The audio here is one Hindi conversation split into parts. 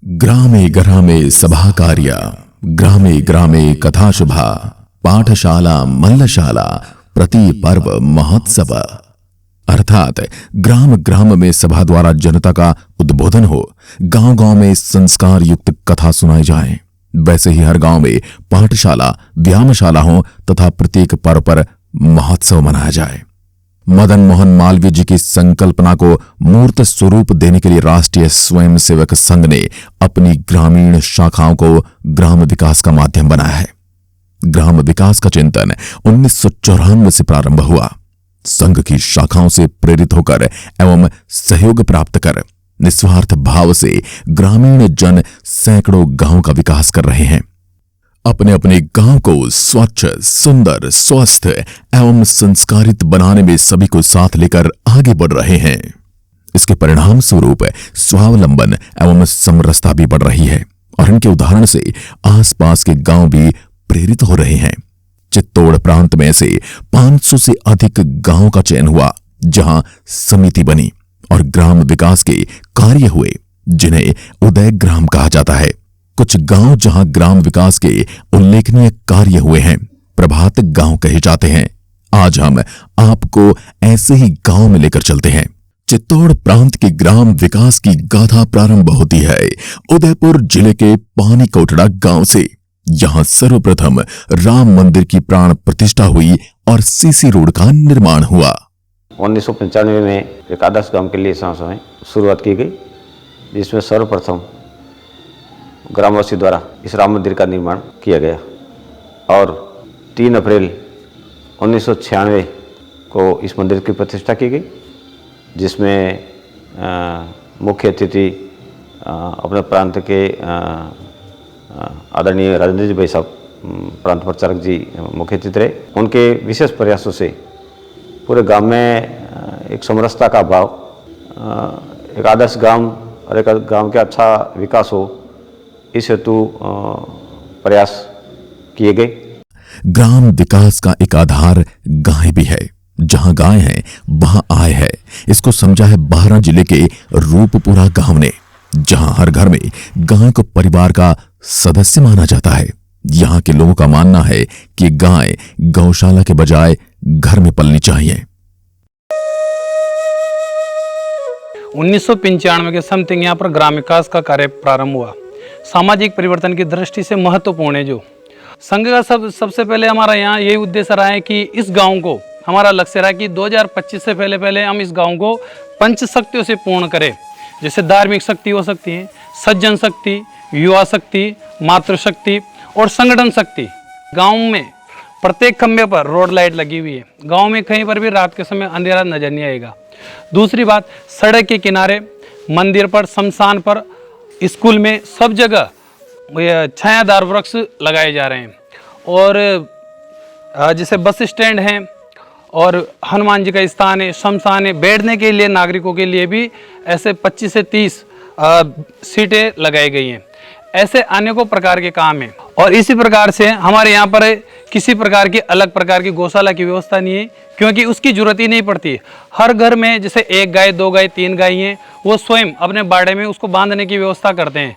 ग्रामे ग्रामे सभा कार्य, ग्रामे ग्रामे कथा शुभा, पाठशाला मल्लशाला, प्रति पर्व महोत्सव। अर्थात ग्राम ग्राम में सभा द्वारा जनता का उद्बोधन हो, गांव गांव में संस्कार युक्त कथा सुनाई जाए। वैसे ही हर गांव में पाठशाला व्यायामशाला हो तथा प्रत्येक पर्व पर महोत्सव मनाया जाए। मदन मोहन मालवीय जी की संकल्पना को मूर्त स्वरूप देने के लिए राष्ट्रीय स्वयंसेवक संघ ने अपनी ग्रामीण शाखाओं को ग्राम विकास का माध्यम बनाया है। ग्राम विकास का चिंतन 1994 से प्रारंभ हुआ। संघ की शाखाओं से प्रेरित होकर एवं सहयोग प्राप्त कर निस्वार्थ भाव से ग्रामीण जन सैकड़ों गांवों का विकास कर रहे हैं। अपने अपने गांव को स्वच्छ, सुंदर, स्वस्थ एवं संस्कारित बनाने में सभी को साथ लेकर आगे बढ़ रहे हैं। इसके परिणाम स्वरूप स्वावलंबन एवं समरसता भी बढ़ रही है और इनके उदाहरण से आसपास के गांव भी प्रेरित हो रहे हैं। चित्तौड़ प्रांत में से 500 से अधिक गांवों का चयन हुआ, जहां समिति बनी और ग्राम विकास के कार्य हुए, जिन्हें उदय ग्राम कहा जाता है। कुछ गांव जहां ग्राम विकास के उल्लेखनीय कार्य हुए हैं, प्रभात गांव कहे जाते हैं। आज हम आपको ऐसे ही गांव में लेकर चलते हैं। चित्तौड़ प्रांत के ग्राम विकास की गाथा प्रारंभ होती है उदयपुर जिले के पानी कोटड़ा गांव से। यहां सर्वप्रथम राम मंदिर की प्राण प्रतिष्ठा हुई और सीसी रोड का निर्माण हुआ। 1995 में एक आदर्श गांव के लिए शुरुआत की गई, जिसमें सर्वप्रथम ग्रामवासी द्वारा इस राम मंदिर का निर्माण किया गया और 3 अप्रैल 1996 को इस मंदिर की प्रतिष्ठा की गई, जिसमें मुख्य अतिथि अपने प्रांत के आदरणीय राजेंद्र जी भाई साहब, प्रांत प्रचारक जी मुख्य अतिथि रहे। उनके विशेष प्रयासों से पूरे गांव में एक समरसता का भाव, एक आदर्श गांव और एक गांव का अच्छा विकास हो, इस हेतु प्रयास किए गए। ग्राम विकास का एक आधार गाय भी है। जहां गाय है वहां आय है। इसको समझा है बारां जिले के रूपपुरा गांव ने, जहां हर घर में गाय को परिवार का सदस्य माना जाता है। यहां के लोगों का मानना है कि गाय गौशाला के बजाय घर में पलनी चाहिए। 1995 के समथिंग यहाँ पर ग्राम विकास का कार्य प्रारंभ हुआ। सामाजिक परिवर्तन की दृष्टि से महत्वपूर्ण है। जो संघ का सबसे पहले हमारा यहाँ यही उद्देश्य रहा है कि इस गांव को, हमारा लक्ष्य रहा है कि 2025 से पहले हम इस गांव को पंच शक्तियों से पूर्ण करें। जैसे धार्मिक शक्ति हो सकती है, सज्जन शक्ति, युवा शक्ति, मातृशक्ति और संगठन शक्ति। गांव में प्रत्येक खंभे पर रोड लाइट लगी हुई है। गांव में कहीं पर भी रात के समय अंधेरा नजर नहीं आएगा। दूसरी बात, सड़क के किनारे, मंदिर पर, शमशान पर, स्कूल में, सब जगह छायादार वृक्ष लगाए जा रहे हैं। और जैसे बस स्टैंड है और हनुमान जी का स्थान है, शमशान है, बैठने के लिए नागरिकों के लिए भी ऐसे 25 से 30 सीटें लगाई गई हैं। ऐसे अनेकों प्रकार के काम हैं। और इसी प्रकार से हमारे यहाँ पर किसी प्रकार की अलग प्रकार की गौशाला की व्यवस्था नहीं है, क्योंकि उसकी जरूरत ही नहीं पड़ती। हर घर में जैसे 1 गाय, 2 गाय, 3 गाय हैं, वो स्वयं अपने बाड़े में उसको बांधने की व्यवस्था करते हैं।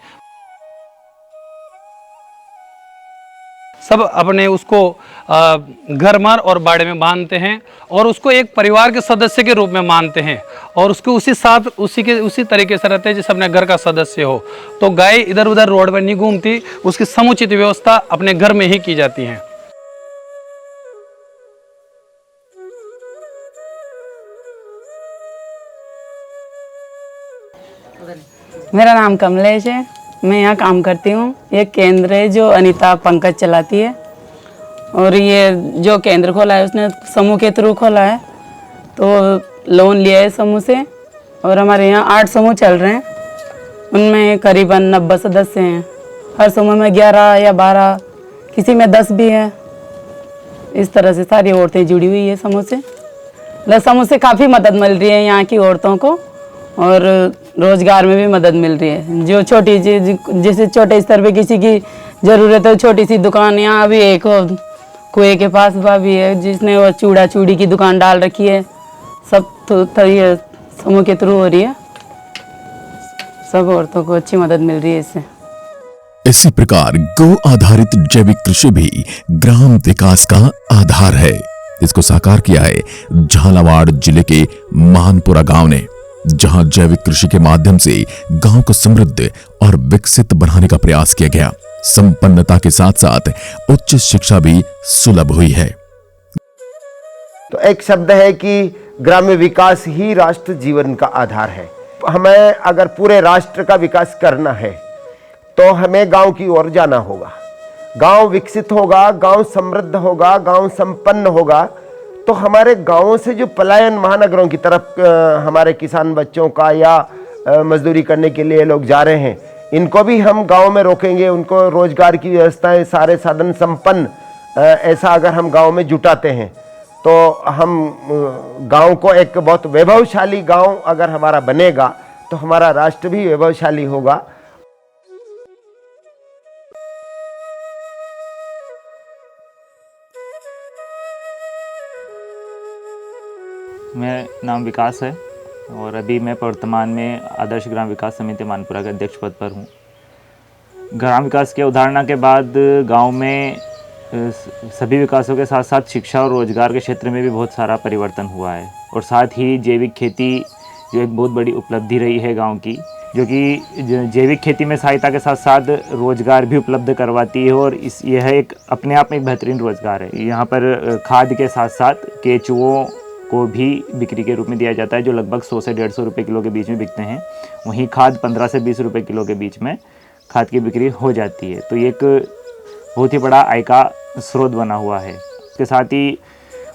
सब अपने उसको घर मर और बाड़े में बांधते हैं और उसको एक परिवार के सदस्य के रूप में मानते हैं और उसको उसी तरीके से रहते हैं जैसे अपने घर का सदस्य हो। तो गाय इधर उधर रोड पर नहीं घूमती, उसकी समुचित व्यवस्था अपने घर में ही की जाती है। मेरा नाम कमलेश है, मैं यहाँ काम करती हूँ। ये केंद्र है जो अनीता पंकज चलाती है और ये जो केंद्र खोला है उसने समूह के थ्रू खोला है, तो लोन लिया है समूह से और हमारे यहाँ 8 समूह चल रहे हैं। उनमें करीबन 90 सदस्य हैं। हर समूह में 11 या 12, किसी में 10 भी है। इस तरह से सारी औरतें जुड़ी हुई है समूह से। समूह से काफ़ी मदद मिल रही है यहाँ की औरतों को और रोजगार में भी मदद मिल रही है। जो छोटी जैसे छोटे स्तर पे किसी की ज़रूरत है, छोटी सी दुकान, यहाँ अभी एक कुएं के पास भाभी है जिसने वो चूड़ा चूड़ी की दुकान डाल रखी है। सब तो ये समूह के थ्रू हो रही है। सब औरतों को अच्छी मदद मिल रही है इससे। इसी प्रकार गौ आधारित जैविक कृषि भी ग्राम विकास का आधार है। इसको साकार किया है झालावाड़ जिले के मानपुरा गांव ने, जहां जैविक कृषि के माध्यम से गांव को समृद्ध और विकसित बनाने का प्रयास किया गया। संपन्नता के साथ साथ उच्च शिक्षा भी सुलभ हुई है। तो एक शब्द है कि ग्राम्य विकास ही राष्ट्र जीवन का आधार है। हमें अगर पूरे राष्ट्र का विकास करना है तो हमें गांव की ओर जाना होगा। गांव विकसित होगा, गांव समृद्ध होगा, गांव संपन्न होगा, तो हमारे गांवों से जो पलायन महानगरों की तरफ हमारे किसान बच्चों का या मजदूरी करने के लिए लोग जा रहे हैं, इनको भी हम गांव में रोकेंगे। उनको रोजगार की व्यवस्थाएं, सारे साधन संपन्न ऐसा अगर हम गांव में जुटाते हैं तो हम गांव को एक बहुत वैभवशाली गांव अगर हमारा बनेगा तो हमारा राष्ट्र भी वैभवशाली होगा। मेरा नाम विकास है और अभी मैं वर्तमान में आदर्श ग्राम विकास समिति मानपुरा के अध्यक्ष पद पर हूँ। ग्राम विकास की अवधारणा के बाद गांव में सभी विकासों के साथ साथ शिक्षा और रोजगार के क्षेत्र में भी बहुत सारा परिवर्तन हुआ है और साथ ही जैविक खेती जो एक बहुत बड़ी उपलब्धि रही है गांव की, जो कि जैविक खेती में सहायता के साथ साथ रोजगार भी उपलब्ध करवाती है और यह एक अपने आप में एक बेहतरीन रोजगार है। यहाँ पर खाद के साथ साथ केंचुओं को भी बिक्री के रूप में दिया जाता है, जो लगभग 100 से 150 रुपये किलो के बीच में बिकते हैं। वहीं खाद 15 से 20 रुपये किलो के बीच में खाद की बिक्री हो जाती है। तो ये एक बहुत ही बड़ा आय का स्रोत बना हुआ है। इसके साथ ही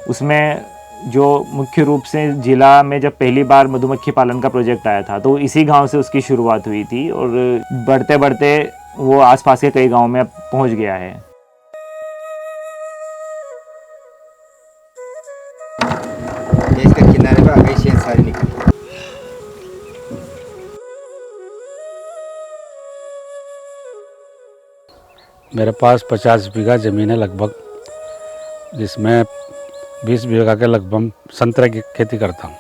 उसमें जो मुख्य रूप से जिला में जब पहली बार मधुमक्खी पालन का प्रोजेक्ट आया था तो इसी गांव से उसकी शुरुआत हुई थी और बढ़ते बढ़ते वो आसपास के कई गांवों में अब पहुंच गया है। इसके किनारे पर आ गई शेर सारी निकल। मेरे पास 50 बीघा ज़मीन है लगभग, जिसमें 20 बीघा के लगभग संतरे की खेती करता हूँ।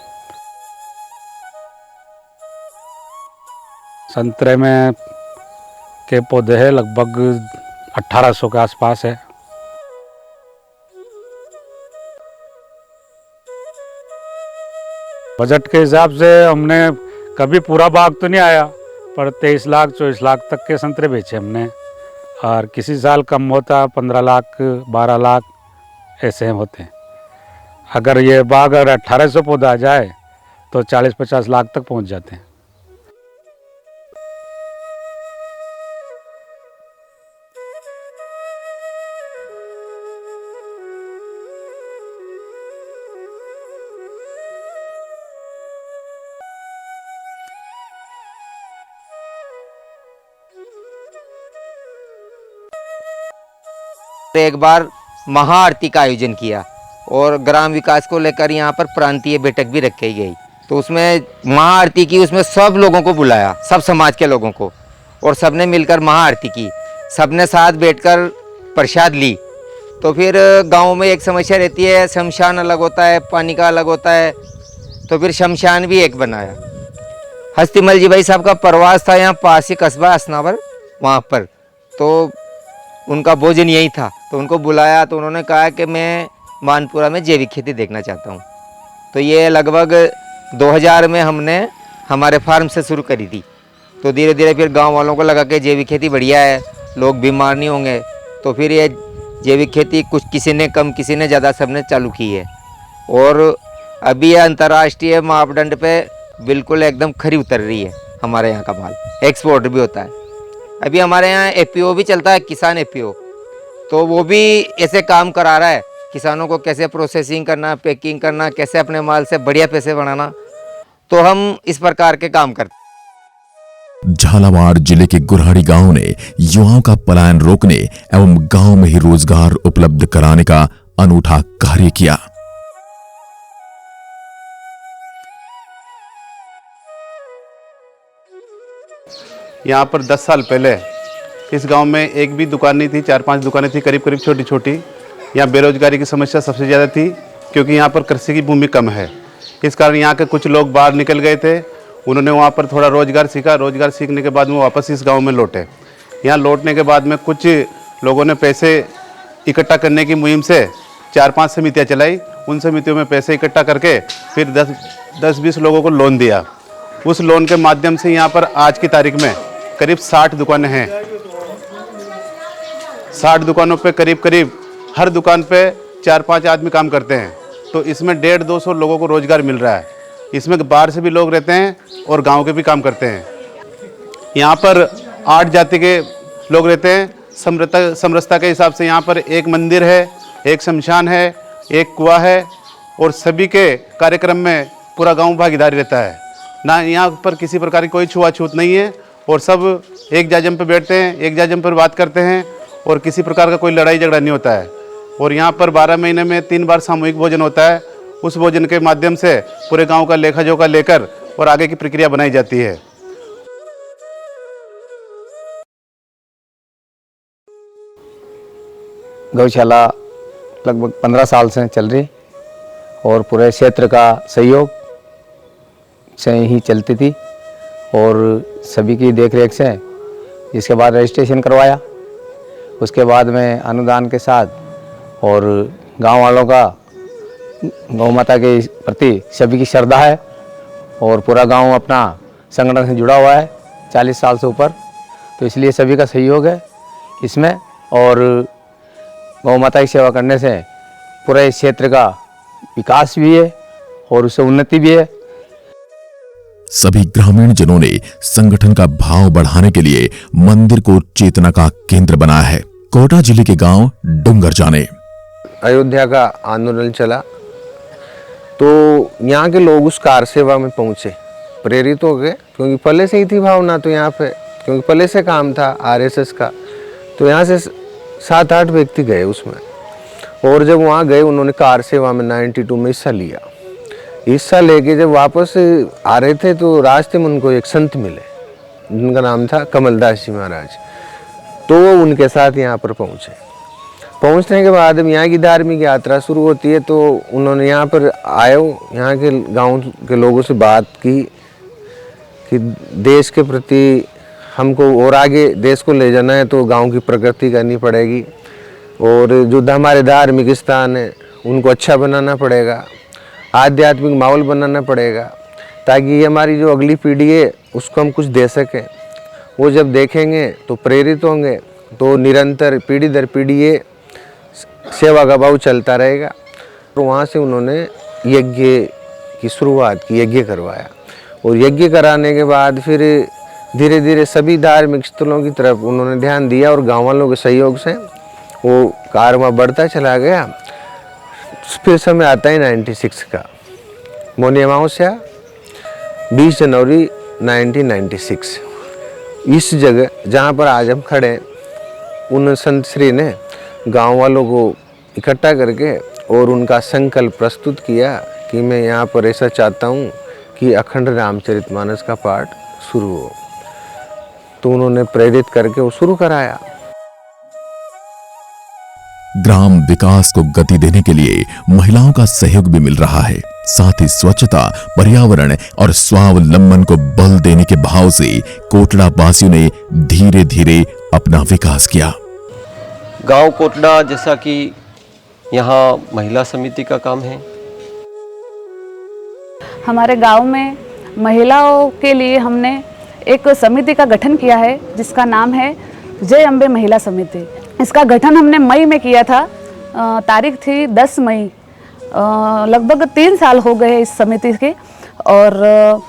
संतरे में के पौधे हैं लगभग 1800 के आसपास है। बजट के हिसाब से हमने कभी पूरा बाग तो नहीं आया, पर 23 लाख 24 लाख तक के संतरे बेचे हमने, और किसी साल कम होता 15 लाख 12 लाख ऐसे होते हैं। अगर ये बाग अगर 1800 पौधा आ जाए तो 40-50 लाख तक पहुंच जाते हैं। एक बार महाआरती का आयोजन किया और ग्राम विकास को लेकर यहाँ पर प्रांतीय बैठक भी रखी गई। तो उसमें महाआरती की, उसमें सब लोगों को बुलाया, सब समाज के लोगों को, और सबने मिलकर महाआरती की, सबने साथ बैठकर प्रसाद ली। तो फिर गांव में एक समस्या रहती है, शमशान अलग होता है, पानी का अलग होता है, तो फिर शमशान भी एक बनाया। हस्तीमल जी भाई साहब का प्रवास था यहाँ पास ही कस्बा असनावर, वहाँ पर तो उनका भोजन यही था। तो उनको बुलाया तो उन्होंने कहा कि मैं मानपुरा में जैविक खेती देखना चाहता हूँ। तो ये लगभग 2000 में हमने हमारे फार्म से शुरू करी थी। तो धीरे धीरे फिर गांव वालों को लगा कि जैविक खेती बढ़िया है, लोग बीमार नहीं होंगे। तो फिर ये जैविक खेती कुछ किसी ने कम किसी ने ज़्यादा सबने चालू की है और अभी ये अंतर्राष्ट्रीय मापदंड पे बिल्कुल एकदम खरी उतर रही है। हमारे यहाँ का माल एक्सपोर्ट भी होता है। अभी हमारे यहाँ एपीओ भी चलता है, किसान एपीओ, तो वो भी ऐसे काम करा रहा है किसानों को, कैसे प्रोसेसिंग करना, पैकिंग करना, कैसे अपने माल से बढ़िया पैसे बनाना। तो हम इस प्रकार के काम करते। झालावाड़ जिले के गुरहाड़ी गांव ने युवाओं का पलायन रोकने एवं गांव में ही रोजगार उपलब्ध कराने का अनूठा कार्य किया। यहाँ पर 10 साल पहले इस गांव में एक भी दुकान नहीं थी, 4-5 दुकानें थी, करीब करीब छोटी छोटी। यहाँ बेरोजगारी की समस्या सबसे ज़्यादा थी क्योंकि यहाँ पर कृषि की भूमि कम है। इस कारण यहाँ के कुछ लोग बाहर निकल गए थे उन्होंने वहाँ पर थोड़ा रोज़गार सीखा। रोज़गार सीखने के बाद में वापस इस गांव में लौटे। यहाँ लौटने के बाद में कुछ लोगों ने पैसे इकट्ठा करने की मुहिम से 4-5 समितियाँ चलाई। उन समितियों में पैसे इकट्ठा करके फिर 10-20 लोगों को लोन दिया। उस लोन के माध्यम से यहाँ पर आज की तारीख में करीब 60 दुकानें हैं। 60 दुकानों पे करीब हर दुकान पे 4-5 आदमी काम करते हैं। तो इसमें 150-200 लोगों को रोज़गार मिल रहा है। इसमें बाहर से भी लोग रहते हैं और गांव के भी काम करते हैं। यहाँ पर 8 जाति के लोग रहते हैं। समरसता के हिसाब से यहाँ पर एक मंदिर है, एक शमशान है, एक कुआं है और सभी के कार्यक्रम में पूरा गांव भागीदारी रहता है। ना यहाँ पर किसी प्रकार की कोई छुआछूत नहीं है और सब एक जाजम पर बैठते हैं, एक जाजम पर बात करते हैं और किसी प्रकार का कोई लड़ाई झगड़ा नहीं होता है। और यहाँ पर 12 महीने में 3 बार सामूहिक भोजन होता है। उस भोजन के माध्यम से पूरे गांव का लेखा जोखा लेकर और आगे की प्रक्रिया बनाई जाती है। गौशाला लगभग 15 साल से चल रही और पूरे क्षेत्र का सहयोग से ही चलती थी और सभी की देखरेख से। इसके बाद रजिस्ट्रेशन करवाया, उसके बाद में अनुदान के साथ और गांव वालों का गौ माता के प्रति सभी की श्रद्धा है और पूरा गांव अपना संगठन से जुड़ा हुआ है 40 साल से ऊपर। तो इसलिए सभी का सहयोग है इसमें और गौ माता की सेवा करने से पूरे क्षेत्र का विकास भी है और उससे उन्नति भी है। सभी ग्रामीण जनों ने संगठन का भाव बढ़ाने के लिए मंदिर को चेतना का केंद्र बनाया है। कोटा जिले के गांव डुंगर जाने अयोध्या का आंदोलन चला तो यहाँ के लोग उस कार सेवा में पहुँचे, प्रेरित हो गए, क्योंकि पहले से ही थी भावना। तो यहाँ पे क्योंकि पहले से काम था आरएसएस का, तो यहाँ से 7-8 व्यक्ति गए उसमें। और जब वहाँ गए उन्होंने कार सेवा में 92 में हिस्सा लिया। हिस्सा लेके जब वापस आ रहे थे तो रास्ते में उनको एक संत मिले जिनका नाम था कमलदास जी महाराज। तो वो उनके साथ यहाँ पर पहुँचे। पहुँचने के बाद अब यहाँ की धार्मिक यात्रा शुरू होती है। तो उन्होंने यहाँ पर आए, यहाँ के गांव के लोगों से बात की कि देश के प्रति हमको और आगे देश को ले जाना है तो गांव की प्रगति करनी पड़ेगी और जो हमारे धार्मिक स्थान है उनको अच्छा बनाना पड़ेगा, आध्यात्मिक माहौल बनाना पड़ेगा, ताकि ये हमारी जो अगली पीढ़ी है उसको हम कुछ दे सकें। वो जब देखेंगे तो प्रेरित होंगे, तो निरंतर पीढ़ी दर पीढ़ी ये सेवा का भाव चलता रहेगा। तो वहाँ से उन्होंने यज्ञ की शुरुआत की, यज्ञ करवाया और यज्ञ कराने के बाद फिर धीरे धीरे सभी धार्मिक स्थलों की तरफ उन्होंने ध्यान दिया और गाँव वालों के सहयोग से वो कारवा बढ़ता चला गया। फिर समय आता है 96 का मौनी अमावस्या 20 जनवरी 1996। इस जगह जहाँ पर आज हम खड़े हैं, उन संत श्री ने गांव वालों को इकट्ठा करके और उनका संकल्प प्रस्तुत किया कि मैं यहाँ पर ऐसा चाहता हूँ कि अखंड रामचरितमानस का पाठ शुरू हो। तो उन्होंने प्रेरित करके वो शुरू कराया। ग्राम विकास को गति देने के लिए महिलाओं का सहयोग भी मिल रहा है। साथ ही स्वच्छता, पर्यावरण और स्वावलंबन को बल देने के भाव से कोटड़ा वासियों ने धीरे धीरे अपना विकास किया। गांव कोटड़ा, जैसा कि यहाँ महिला समिति का काम है। हमारे गांव में महिलाओं के लिए हमने एक समिति का गठन किया है जिसका नाम है जय अम्बे महिला समिति। इसका गठन हमने मई में किया था। तारीख थी 10 मई। लगभग 3 साल हो गए इस समिति के। और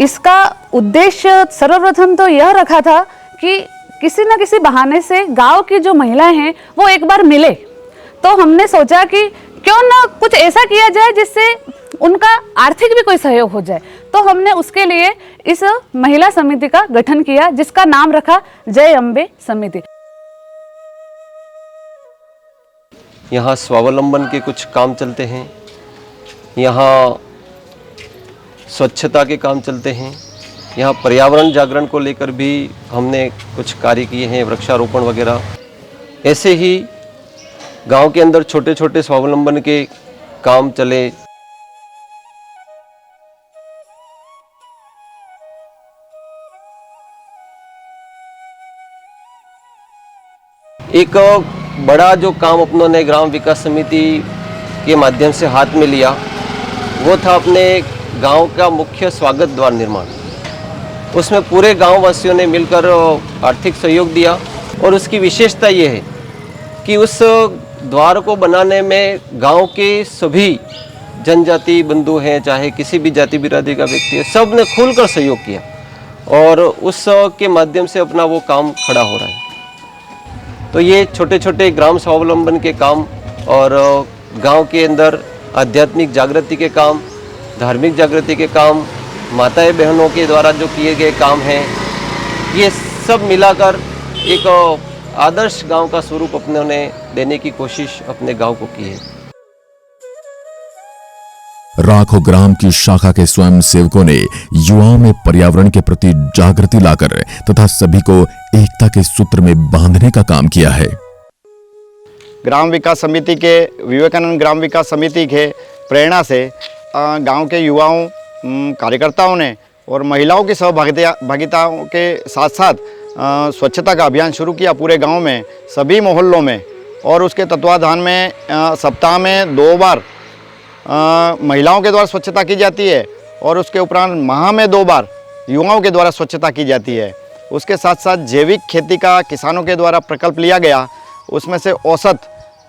इसका उद्देश्य सर्वप्रथम तो यह रखा था कि किसी न किसी बहाने से गांव की जो महिलाएं हैं वो एक बार मिले। तो हमने सोचा कि क्यों ना कुछ ऐसा किया जाए जिससे उनका आर्थिक भी कोई सहयोग हो जाए। तो हमने उसके लिए इस महिला समिति का गठन किया जिसका नाम रखा जय अम्बे समिति। यहाँ स्वावलंबन के कुछ काम चलते हैं, यहाँ स्वच्छता के काम चलते हैं, यहाँ पर्यावरण जागरण को लेकर भी हमने कुछ कार्य किए हैं, वृक्षारोपण वगैरह। ऐसे ही गांव के अंदर छोटे छोटे स्वावलंबन के काम चले। एक बड़ा जो काम अपनों ने ग्राम विकास समिति के माध्यम से हाथ में लिया वो था अपने गांव का मुख्य स्वागत द्वार निर्माण। उसमें पूरे गांव वासियों ने मिलकर आर्थिक सहयोग दिया और उसकी विशेषता ये है कि उस द्वार को बनाने में गांव के सभी जनजाति बंधु हैं, चाहे किसी भी जाति बिरादरी का व्यक्ति है, सब ने खुलकर सहयोग किया और उस के माध्यम से अपना वो काम खड़ा हो रहा है। तो ये छोटे छोटे ग्राम स्वावलंबन के काम और गांव के अंदर आध्यात्मिक जागृति के काम, धार्मिक जागृति के काम, माताएं बहनों के द्वारा जो किए गए काम हैं, ये सब मिलाकर एक आदर्श गांव का स्वरूप अपने ने देने की कोशिश अपने गांव को की है। राखो ग्राम की शाखा के स्वयं सेवकों ने युवाओं में पर्यावरण के प्रति जागृति लाकर तथा सभी को एकता के सूत्र में बांधने का काम किया है। ग्राम विकास समिति के विवेकानंद ग्राम विकास समिति के प्रेरणा से गांव के युवाओं, कार्यकर्ताओं ने और महिलाओं की सहभागिता के साथ साथ स्वच्छता का अभियान शुरू किया पूरे गांव में, सभी मोहल्लों में। और उसके तत्वाधान में सप्ताह में 2 बार महिलाओं के द्वारा स्वच्छता की जाती है और उसके उपरांत माह में 2 बार युवाओं के द्वारा स्वच्छता की जाती है। उसके साथ साथ जैविक खेती का किसानों के द्वारा प्रकल्प लिया गया। उसमें से औसत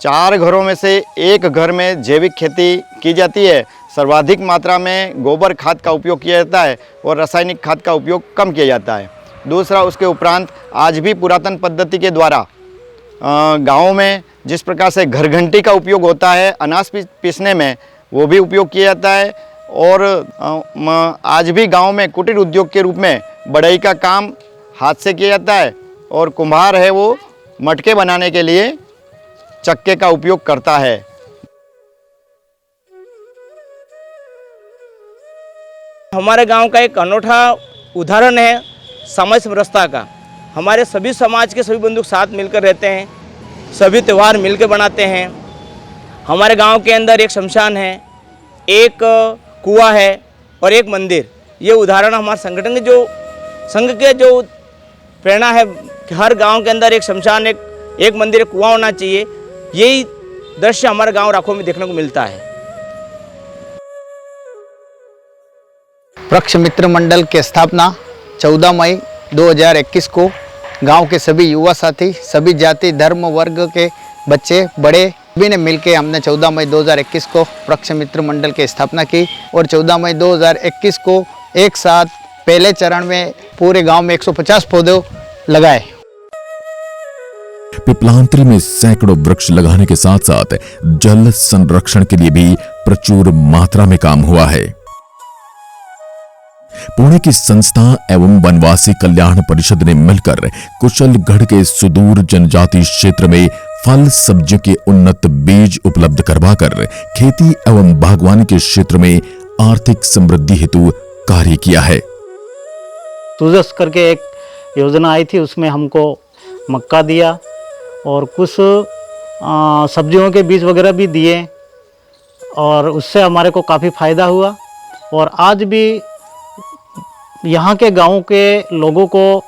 4 घरों में से 1 घर में जैविक खेती की जाती है। सर्वाधिक मात्रा में गोबर खाद का उपयोग किया जाता है और रासायनिक खाद का उपयोग कम किया जाता है। दूसरा, उसके उपरांत आज भी पुरातन पद्धति के द्वारा गाँव में जिस प्रकार से घर घंटी का उपयोग होता है अनाज पीसने में, वो भी उपयोग किया जाता है। और आज भी गांव में कुटीर उद्योग के रूप में बढ़ई का काम हाथ से किया जाता है और कुम्हार है वो मटके बनाने के लिए चक्के का उपयोग करता है। हमारे गांव का एक अनोखा उदाहरण है समाज समरसता का। हमारे सभी समाज के सभी बंधु साथ मिलकर रहते हैं, सभी त्यौहार मिलकर बनाते हैं। हमारे गांव के अंदर एक शमशान है, एक कुआं है और एक मंदिर। ये उदाहरण हमारे संगठन के जो संघ के जो प्रेरणा है कि हर गांव के अंदर एक शमशान, एक मंदिर, एक कुआं होना चाहिए। यही दृश्य हमारे गांव राखो में देखने को मिलता है। वृक्ष मित्र मंडल की स्थापना 14 मई 2021 को गांव के सभी युवा साथी, सभी जाति धर्म वर्ग के बच्चे बड़े सभी ने मिलकर हमने 14 मई 2021 को वृक्ष मित्र मंडल की स्थापना की और 14 मई 2021 को एक साथ पहले चरण में पूरे गांव में 150 पौधे लगाए। पिपलांत्री में सैकड़ों वृक्ष लगाने के साथ साथ जल संरक्षण के लिए भी प्रचुर मात्रा में काम हुआ है। पुणे की संस्था एवं वनवासी कल्याण परिषद ने मिलकर कुशलगढ़ के सुदूर जनजाति क्षेत्र में फल सब्जियों के उन्नत बीज उपलब्ध करवाकर खेती एवं बागवानी के क्षेत्र में आर्थिक समृद्धि हेतु कार्य किया है। सूजस करके एक योजना आई थी, उसमें हमको मक्का दिया और कुछ सब्जियों के बीज वगैरह भी दिए और उससे हमारे को काफ़ी फ़ायदा हुआ। और आज भी यहाँ के गाँव के लोगों को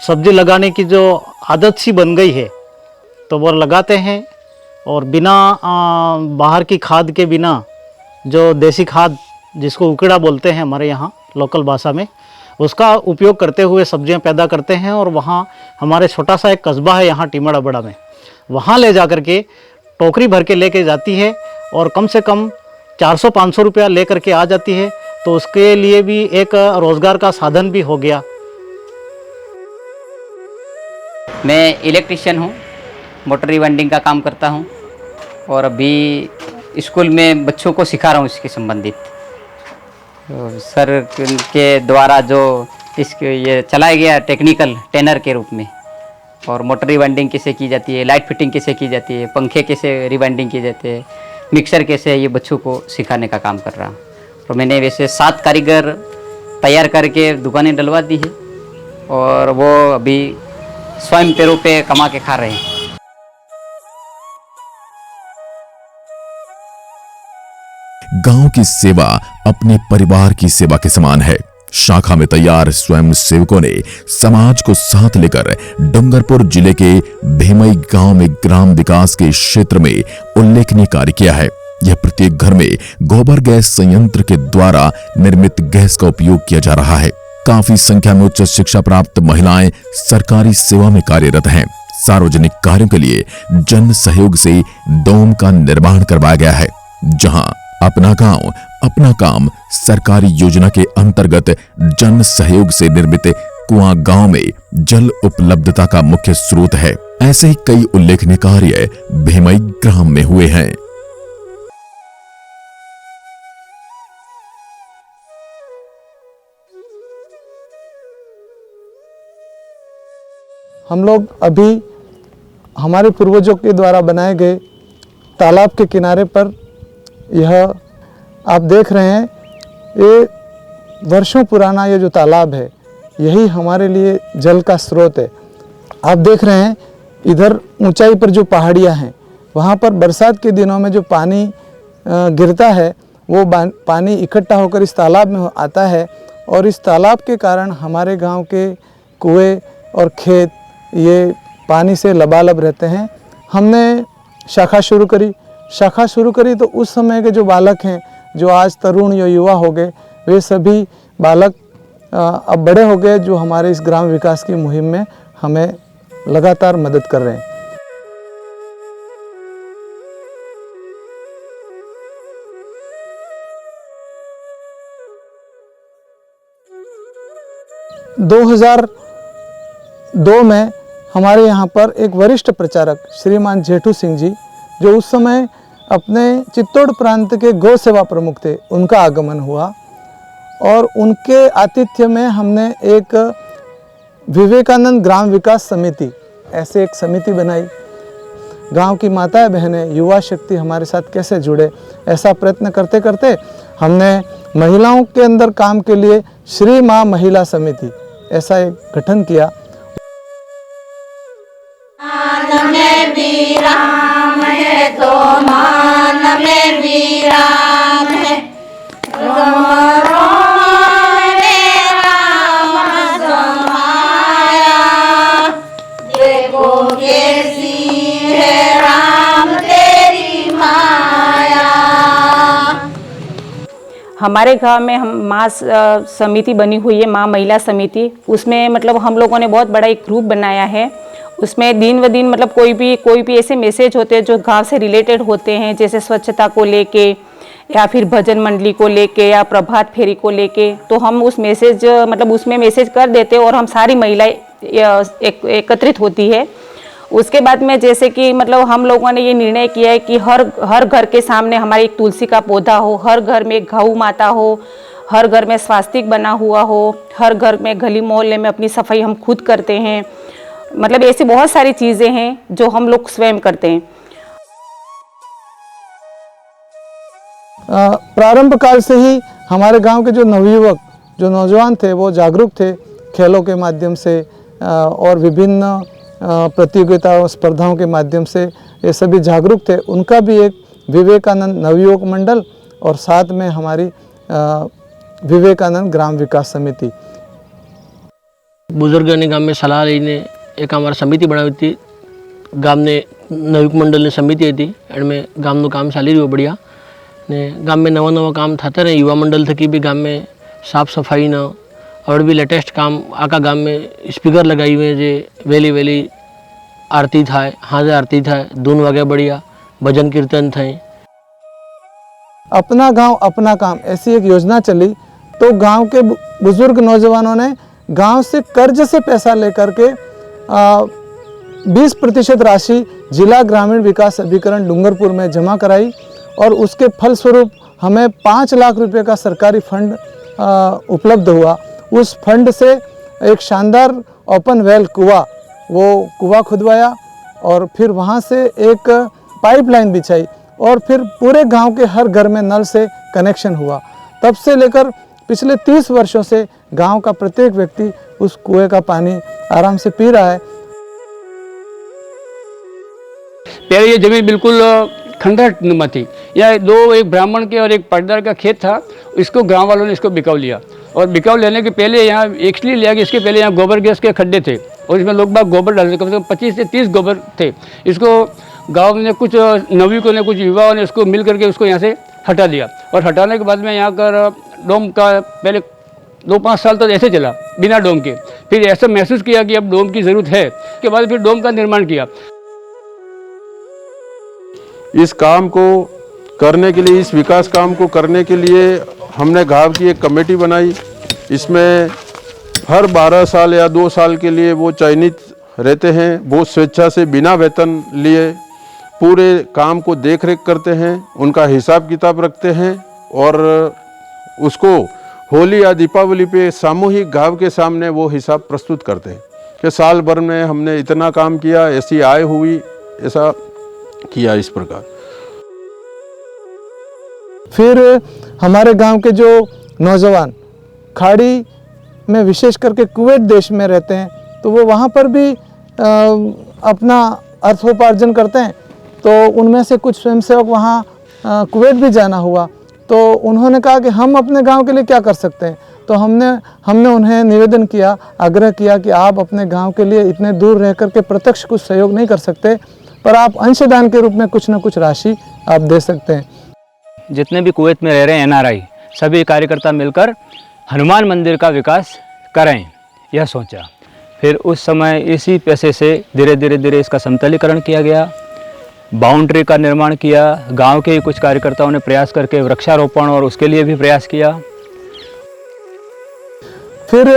सब्जी लगाने की जो आदत सी बन गई है तो वो लगाते हैं और बिना बाहर की खाद के, बिना जो देसी खाद जिसको उकड़ा बोलते हैं हमारे यहाँ लोकल भाषा में, उसका उपयोग करते हुए सब्जियां पैदा करते हैं। और वहाँ हमारे छोटा सा एक कस्बा है यहाँ टीमड़ा बड़ा में, वहाँ ले जा कर के टोकरी भर के लेके जाती है और कम से कम 400-500 रुपया ले करके आ जाती है। तो उसके लिए भी एक रोज़गार का साधन भी हो गया। मैं इलेक्ट्रिशियन हूँ, मोटर रिवाइंडिंग का काम करता हूँ और अभी स्कूल में बच्चों को सिखा रहा हूँ इसके संबंधित। तो सर के द्वारा जो इसके ये चलाया गया टेक्निकल ट्रेनर के रूप में, और मोटर रिवाइंडिंग कैसे की जाती है, लाइट फिटिंग कैसे की जाती है, पंखे कैसे रिवाइंडिंग किए जाते हैं, मिक्सर कैसे, ये बच्चों को सिखाने का काम कर रहा हूँ। तो मैंने वैसे 7 कारीगर तैयार करके दुकानें डलवा दी है और वो अभी स्वयं पैरों पे कमा के खा रहे हैं। गांव की सेवा अपने परिवार की सेवा के समान है। शाखा में तैयार स्वयं सेवकों ने समाज को साथ लेकर डूंगरपुर जिले के भेमई गांव में ग्राम विकास के क्षेत्र में उल्लेखनीय कार्य किया है। यह प्रत्येक घर में गोबर गैस संयंत्र के द्वारा निर्मित गैस का उपयोग किया जा रहा है। काफी संख्या में उच्च शिक्षा प्राप्त महिलाएं सरकारी सेवा में कार्यरत हैं। सार्वजनिक कार्यों के लिए जन सहयोग से डोम का निर्माण करवाया गया है, जहां अपना गांव अपना काम सरकारी योजना के अंतर्गत जन सहयोग से निर्मित कुआं गांव में जल उपलब्धता का मुख्य स्रोत है। ऐसे ही कई उल्लेखनीय कार्य भेमई ग्राम में हुए हैं। हम लोग अभी हमारे पूर्वजों के द्वारा बनाए गए तालाब के किनारे पर, यह आप देख रहे हैं, ये वर्षों पुराना ये जो तालाब है यही हमारे लिए जल का स्रोत है। आप देख रहे हैं इधर ऊंचाई पर जो पहाड़ियाँ हैं वहाँ पर बरसात के दिनों में जो पानी गिरता है वो पानी इकट्ठा होकर इस तालाब में आता है, और इस तालाब के कारण हमारे गांव के कुएं और खेत ये पानी से लबालब रहते हैं। हमने शाखा शुरू करी तो उस समय के जो बालक हैं, जो आज तरुण या युवा हो गए, वे सभी बालक अब बड़े हो गए, जो हमारे इस ग्राम विकास की मुहिम में हमें लगातार मदद कर रहे हैं। (2002) में हमारे यहाँ पर एक वरिष्ठ प्रचारक श्रीमान जेठू सिंह जी, जो उस समय अपने चित्तौड़ प्रांत के गौ सेवा प्रमुख थे, उनका आगमन हुआ और उनके आतिथ्य में हमने एक विवेकानंद ग्राम विकास समिति, ऐसे एक समिति बनाई। गांव की माताएं बहनें, युवा शक्ति हमारे साथ कैसे जुड़े, ऐसा प्रयत्न करते करते हमने महिलाओं के अंदर काम के लिए श्री माँ महिला समिति ऐसा एक गठन किया। मान में भी राम है तो मान में भी राम है, रोम रोम में राम समाया, देखो कैसी है राम तेरी माया। हमारे गांव में हम माँ समिति बनी हुई है, माँ महिला समिति। उसमें मतलब हम लोगों ने बहुत बड़ा एक ग्रुप बनाया है। उसमें दिन व दिन मतलब कोई भी ऐसे मैसेज होते हैं जो गांव से रिलेटेड होते हैं, जैसे स्वच्छता को लेके या फिर भजन मंडली को लेके या प्रभात फेरी को लेके, तो हम उस मैसेज मतलब उसमें मैसेज कर देते हैं और हम सारी महिलाएं एकत्रित होती है। उसके बाद में जैसे कि मतलब हम लोगों ने ये निर्णय किया है कि हर घर के सामने हमारे एक तुलसी का पौधा हो, हर घर में गौ माता हो, हर घर में स्वास्तिक बना हुआ हो, हर घर में गली मोहल्ले में अपनी सफाई हम खुद करते हैं। मतलब ऐसी बहुत सारी चीज़ें हैं जो हम लोग स्वयं करते हैं। प्रारंभ काल से ही हमारे गांव के जो नवयुवक, जो नौजवान थे, वो जागरूक थे खेलों के माध्यम से और विभिन्न प्रतियोगिताओं स्पर्धाओं के माध्यम से, ये सभी जागरूक थे। उनका भी एक विवेकानंद नवयुवक मंडल और साथ में हमारी विवेकानंद ग्राम विकास समिति। बुजुर्गों ने गांव में सलाह लेने एक हमारी समिति बनाई थी। गांव ने नवयुवक मंडल ने समिति थी, एंड गांव नो काम चाली रही बढ़िया ने। गांव में नवा नवा काम थाते रहे। युवा मंडल थकी भी गांव में साफ सफाई न और भी लेटेस्ट काम आका गांव में स्पीकर लगाई हुए जे वेली वेली आरती थाय, हाजे आरती थाय, 2 वागे बढ़िया भजन कीर्तन थे। अपना गांव अपना काम ऐसी एक योजना चली, तो गांव के बुजुर्ग नौजवानों ने गांव से कर्ज से पैसा लेकर के 20% राशि जिला ग्रामीण विकास अभिकरण डूंगरपुर में जमा कराई और उसके फलस्वरूप हमें 5 लाख रुपए का सरकारी फंड उपलब्ध हुआ। उस फंड से एक शानदार ओपन वेल कुआं खुदवाया और फिर वहाँ से एक पाइपलाइन बिछाई और फिर पूरे गांव के हर घर में नल से कनेक्शन हुआ। तब से लेकर पिछले 30 वर्षों से गांव का प्रत्येक व्यक्ति उस कुएं का पानी आराम से पी रहा है। पहले ये जमीन बिल्कुल खंडहर नुमा थी, या दो, एक ब्राह्मण के और एक पाटीदार का खेत था, इसको गांव वालों ने इसको बिकाऊ लिया। और बिकाऊ लेने के पहले यहाँ इसलिए लिया कि इसके पहले यहाँ गोबर गैस के खड्डे थे और इसमें लोग बाग गोबर डालते, कम से कम 25 से 30 गोबर थे। इसको गांव में कुछ नवयुवकों ने, कुछ युवाओं ने इसको मिल करके उसको यहाँ से हटा दिया। और हटाने के बाद में यहाँ का डोम का पहले 2-5 साल तो ऐसे चला बिना डोम के। फिर ऐसा महसूस किया कि अब डोम की ज़रूरत है, उसके बाद फिर डोम का निर्माण किया। इस काम को करने के लिए, इस विकास काम को करने के लिए हमने गांव की एक कमेटी बनाई। इसमें हर 12 साल या 2 साल के लिए वो चयनित रहते हैं। वो स्वेच्छा से बिना वेतन लिए पूरे काम को देख रेख करते हैं, उनका हिसाब किताब रखते हैं और उसको होली या दीपावली पे सामूहिक गांव के सामने वो हिसाब प्रस्तुत करते हैं कि साल भर में हमने इतना काम किया, ऐसी आय हुई, ऐसा किया। इस प्रकार फिर हमारे गांव के जो नौजवान खाड़ी में विशेष करके कुवैत देश में रहते हैं, तो वो वहाँ पर भी अपना अर्थोपार्जन करते हैं। तो उनमें से कुछ स्वयंसेवक वहाँ कुवैत भी जाना हुआ, तो उन्होंने कहा कि हम अपने गांव के लिए क्या कर सकते हैं। तो हमने उन्हें निवेदन किया, आग्रह किया कि आप अपने गांव के लिए इतने दूर रह कर के प्रत्यक्ष कुछ सहयोग नहीं कर सकते, पर आप अंशदान के रूप में कुछ न कुछ राशि आप दे सकते हैं। जितने भी कुवैत में रह रहे हैं NRI, सभी कार्यकर्ता मिलकर हनुमान मंदिर का विकास करें, यह सोचा। फिर उस समय इसी पैसे से धीरे धीरे इसका समतलीकरण किया गया, बाउंड्री का निर्माण किया। गांव के ही कुछ कार्यकर्ताओं ने प्रयास करके वृक्षारोपण और उसके लिए भी प्रयास किया। फिर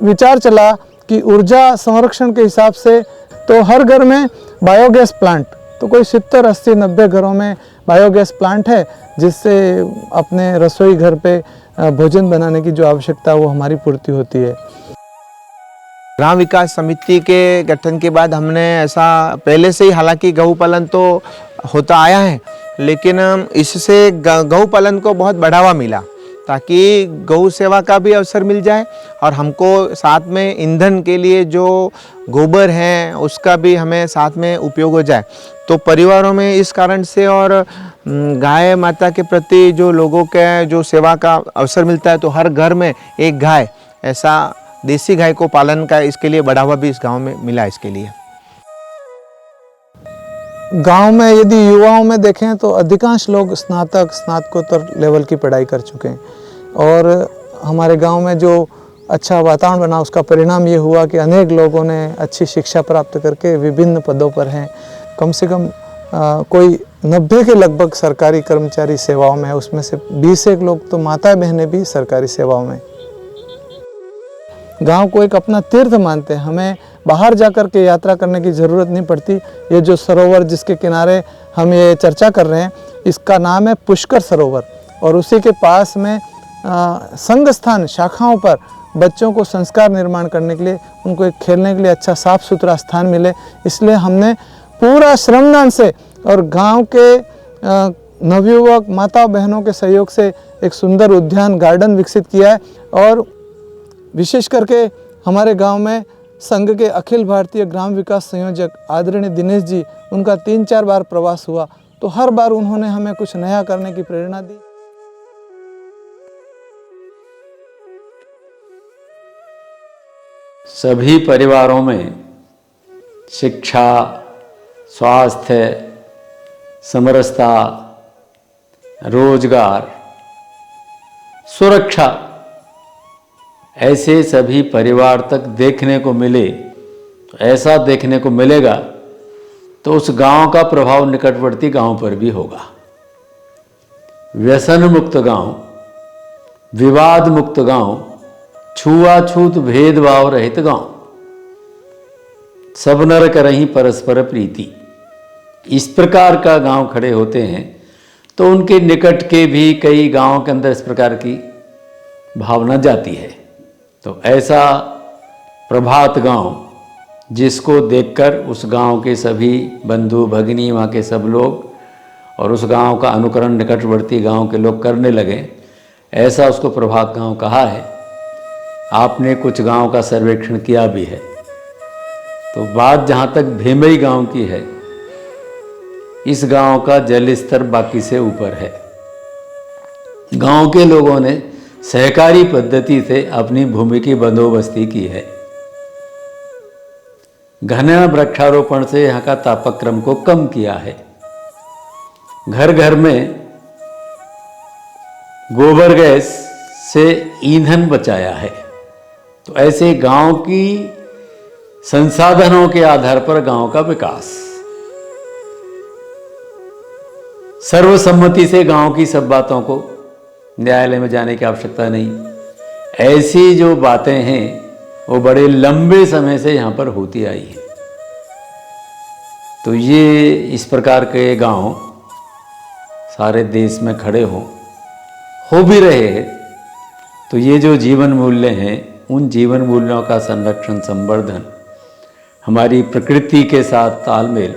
विचार चला कि ऊर्जा संरक्षण के हिसाब से तो हर घर में बायोगैस प्लांट, तो कोई 70, 80, 90 घरों में बायोगैस प्लांट है, जिससे अपने रसोई घर पे भोजन बनाने की जो आवश्यकता वो हमारी पूर्ति होती है। ग्राम विकास समिति के गठन के बाद हमने ऐसा पहले से ही, हालांकि गऊ पालन तो होता आया है, लेकिन इससे गऊ पालन को बहुत बढ़ावा मिला ताकि गौ सेवा का भी अवसर मिल जाए और हमको साथ में ईंधन के लिए जो गोबर है उसका भी हमें साथ में उपयोग हो जाए। तो परिवारों में इस कारण से और गाय माता के प्रति जो लोगों के जो सेवा का अवसर मिलता है, तो हर घर में एक गाय, ऐसा देसी गाय को पालन का इसके लिए बढ़ावा भी इस गांव में मिला। इसके लिए गांव में यदि युवाओं में देखें तो अधिकांश लोग स्नातकोत्तर लेवल की पढ़ाई कर चुके हैं और हमारे गांव में जो अच्छा वातावरण बना उसका परिणाम ये हुआ कि अनेक लोगों ने अच्छी शिक्षा प्राप्त करके विभिन्न पदों पर हैं। कम से कम कोई 90 के लगभग सरकारी कर्मचारी सेवाओं में है, उसमें से 20 लोग तो माता बहनें भी सरकारी सेवाओं में। गांव को एक अपना तीर्थ मानते हैं, हमें बाहर जाकर के यात्रा करने की ज़रूरत नहीं पड़ती। ये जो सरोवर जिसके किनारे हम ये चर्चा कर रहे हैं, इसका नाम है पुष्कर सरोवर और उसी के पास में संघ स्थान शाखाओं पर बच्चों को संस्कार निर्माण करने के लिए, उनको एक खेलने के लिए अच्छा साफ सुथरा स्थान मिले, इसलिए हमने पूरा श्रमदान से और गांव के नवयुवक माता बहनों के सहयोग से एक सुंदर उद्यान गार्डन विकसित किया है। और विशेष करके हमारे गांव में संघ के अखिल भारतीय ग्राम विकास संयोजक आदरणीय दिनेश जी, उनका 3-4 बार प्रवास हुआ, तो हर बार उन्होंने हमें कुछ नया करने की प्रेरणा दी। सभी परिवारों में शिक्षा, स्वास्थ्य, समरसता, रोजगार, सुरक्षा ऐसे सभी परिवार तक देखने को मिले, ऐसा देखने को मिलेगा तो उस गांव का प्रभाव निकटवर्ती गांव पर भी होगा। व्यसन मुक्त गांव, विवाद मुक्त गांव, छुआछूत भेदभाव रहित गांव, सब नर करहीं परस्पर प्रीति, इस प्रकार का गांव खड़े होते हैं तो उनके निकट के भी कई गांव के अंदर इस प्रकार की भावना जाती है। तो ऐसा प्रभात गांव जिसको देखकर उस गांव के सभी बंधु भगिनी, वहाँ के सब लोग और उस गांव का अनुकरण निकटवर्ती गांव के लोग करने लगे, ऐसा उसको प्रभात गांव कहा है। आपने कुछ गांव का सर्वेक्षण किया भी है। तो बात जहाँ तक भेमई गांव की है इस गांव का जल स्तर बाकी से ऊपर है। गांव के लोगों ने सहकारी पद्धति से अपनी भूमि की बंदोबस्ती की है। घना वृक्षारोपण से यहाँ का तापक्रम को कम किया है। घर घर में गोबर गैस से ईंधन बचाया है। तो ऐसे गांव की संसाधनों के आधार पर गांव का विकास, सर्वसम्मति से गांव की सब बातों को न्यायालय में जाने की आवश्यकता नहीं। ऐसी जो बातें हैं वो बड़े लंबे समय से यहाँ पर होती आई है। तो ये इस प्रकार के गांव सारे देश में खड़े हो भी रहे हैं। तो ये जो जीवन मूल्य हैं, उन जीवन मूल्यों का संरक्षण, संवर्धन, हमारी प्रकृति के साथ तालमेल,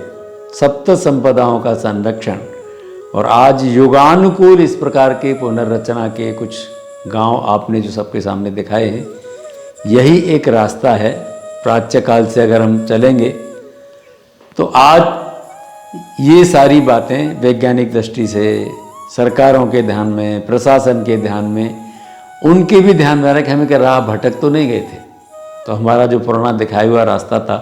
सप्त संपदाओं का संरक्षण, और आज युगानुकूल इस प्रकार के पुनर्रचना के कुछ गांव आपने जो सबके सामने दिखाए हैं, यही एक रास्ता है। प्राच्य काल से अगर हम चलेंगे तो आज ये सारी बातें वैज्ञानिक दृष्टि से सरकारों के ध्यान में, प्रशासन के ध्यान में, उनके भी ध्यान में आ रहा है कि हमें क्या राह भटक तो नहीं गए थे। तो हमारा जो पुराना दिखाया हुआ रास्ता था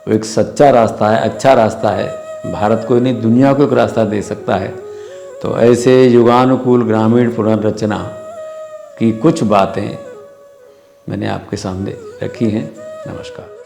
वो एक सच्चा रास्ता है, अच्छा रास्ता है। भारत को नहीं, दुनिया को एक रास्ता दे सकता है। तो ऐसे युगानुकूल ग्रामीण पुनर्रचना की कुछ बातें मैंने आपके सामने रखी हैं। नमस्कार।